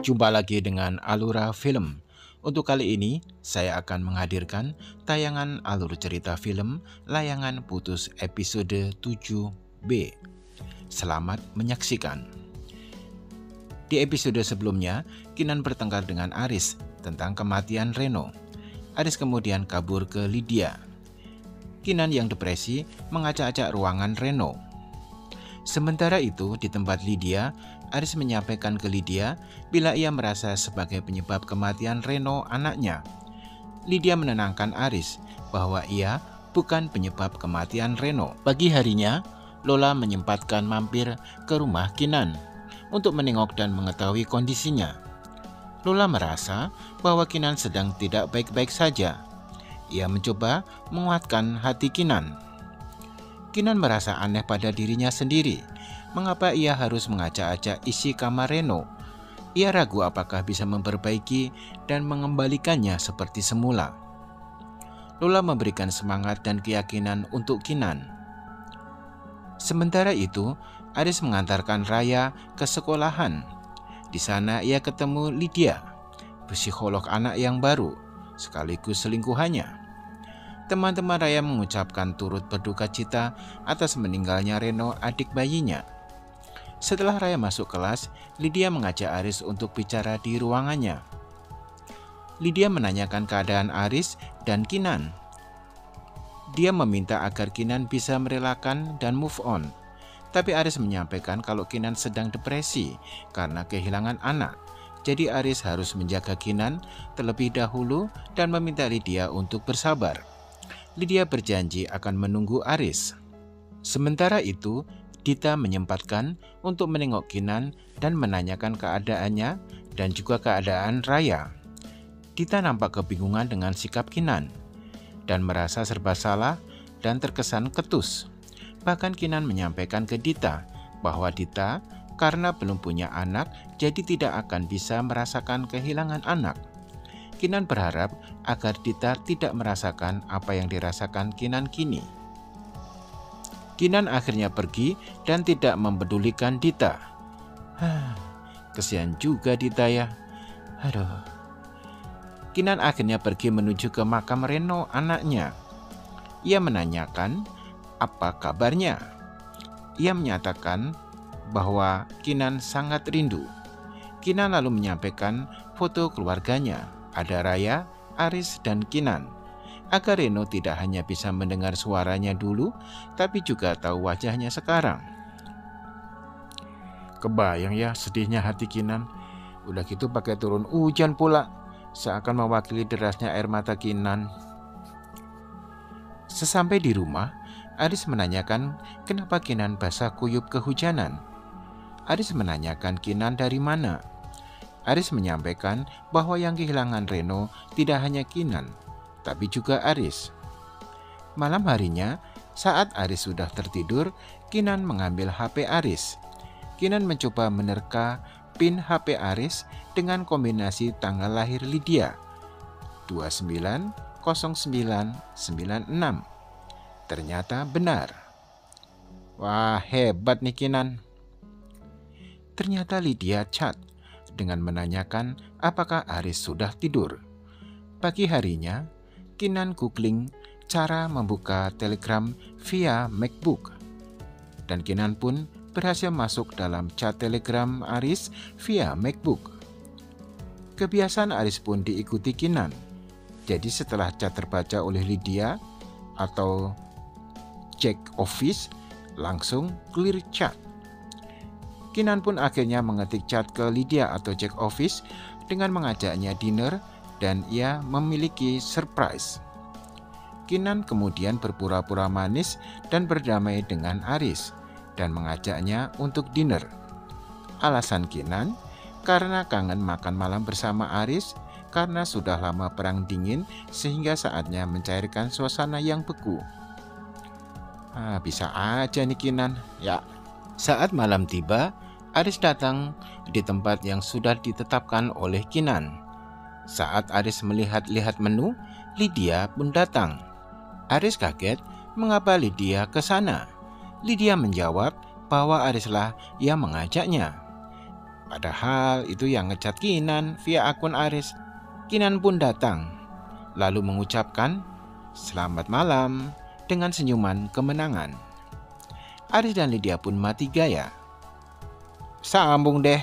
Jumpa lagi dengan Alura Film. Untuk kali ini, saya akan menghadirkan tayangan alur cerita film Layangan Putus episode 7B. Selamat menyaksikan. Di episode sebelumnya, Kinan bertengkar dengan Aris tentang kematian Reno. Aris kemudian kabur ke Lydia. Kinan yang depresi mengacak-acak ruangan Reno. Sementara itu, di tempat Lydia, Aris menyampaikan ke Lydia bila ia merasa sebagai penyebab kematian Reno anaknya. Lydia menenangkan Aris bahwa ia bukan penyebab kematian Reno. Pagi harinya, Lola menyempatkan mampir ke rumah Kinan untuk menengok dan mengetahui kondisinya. Lola merasa bahwa Kinan sedang tidak baik-baik saja. Ia mencoba menguatkan hati Kinan. Kinan merasa aneh pada dirinya sendiri. Mengapa ia harus mengacak-acak isi kamar Reno? Ia ragu apakah bisa memperbaiki dan mengembalikannya seperti semula. Lola memberikan semangat dan keyakinan untuk Kinan. Sementara itu, Aris mengantarkan Raya ke sekolahan. Di sana ia ketemu Lydia, psikolog anak yang baru, sekaligus selingkuhannya. Teman-teman Raya mengucapkan turut berduka cita atas meninggalnya Reno, adik bayinya. Setelah Raya masuk kelas, Lydia mengajak Aris untuk bicara di ruangannya. Lydia menanyakan keadaan Aris dan Kinan. Dia meminta agar Kinan bisa merelakan dan move on. Tapi Aris menyampaikan kalau Kinan sedang depresi karena kehilangan anak. Jadi Aris harus menjaga Kinan terlebih dahulu dan meminta Lydia untuk bersabar. Lydia berjanji akan menunggu Aris. Sementara itu, Dita menyempatkan untuk menengok Kinan dan menanyakan keadaannya dan juga keadaan Raya. Dita nampak kebingungan dengan sikap Kinan dan merasa serba salah dan terkesan ketus. Bahkan Kinan menyampaikan ke Dita bahwa Dita karena belum punya anak jadi tidak akan bisa merasakan kehilangan anak. Kinan berharap agar Dita tidak merasakan apa yang dirasakan Kinan kini. Kinan akhirnya pergi dan tidak mempedulikan Dita. Kesian juga Dita ya. Aduh. Kinan akhirnya pergi menuju ke makam Reno anaknya. Ia menanyakan apa kabarnya. Ia menyatakan bahwa Kinan sangat rindu. Kinan lalu menyampaikan foto keluarganya. Ada Raya, Aris, dan Kinan. Agar Reno tidak hanya bisa mendengar suaranya dulu, tapi juga tahu wajahnya sekarang. Kebayang ya sedihnya hati Kinan. Udah gitu pakai turun hujan pula, seakan mewakili derasnya air mata Kinan. Sesampai di rumah, Aris menanyakan kenapa Kinan basah kuyup kehujanan. Aris menanyakan Kinan dari mana. Aris menyampaikan bahwa yang kehilangan Reno tidak hanya Kinan, tapi juga Aris. Malam harinya, saat Aris sudah tertidur, Kinan mengambil HP Aris. Kinan mencoba menerka PIN HP Aris dengan kombinasi tanggal lahir Lydia, 290996. Ternyata benar. Wah, hebat nih Kinan. Ternyata Lydia chat dengan menanyakan apakah Aris sudah tidur. Pagi harinya, Kinan googling cara membuka Telegram via MacBook. Dan Kinan pun berhasil masuk dalam chat Telegram Aris via MacBook. Kebiasaan Aris pun diikuti Kinan. Jadi setelah chat terbaca oleh Lydia atau check office, langsung clear chat. Kinan pun akhirnya mengetik chat ke Lydia atau check office dengan mengajaknya dinner dan ia memiliki surprise. Kinan kemudian berpura-pura manis dan berdamai dengan Aris dan mengajaknya untuk dinner. Alasan Kinan karena kangen makan malam bersama Aris karena sudah lama perang dingin sehingga saatnya mencairkan suasana yang beku. Bisa aja nih Kinan. Ya. Saat malam tiba, Aris datang di tempat yang sudah ditetapkan oleh Kinan. Saat Aris melihat-lihat menu, Lydia pun datang. Aris kaget mengapa Lydia ke sana. Lydia menjawab bahwa Arislah yang mengajaknya. Padahal itu yang ngecat Kinan via akun Aris. Kinan pun datang, lalu mengucapkan "Selamat malam" dengan senyuman kemenangan. Aris dan Lydia pun mati gaya. Sambung deh.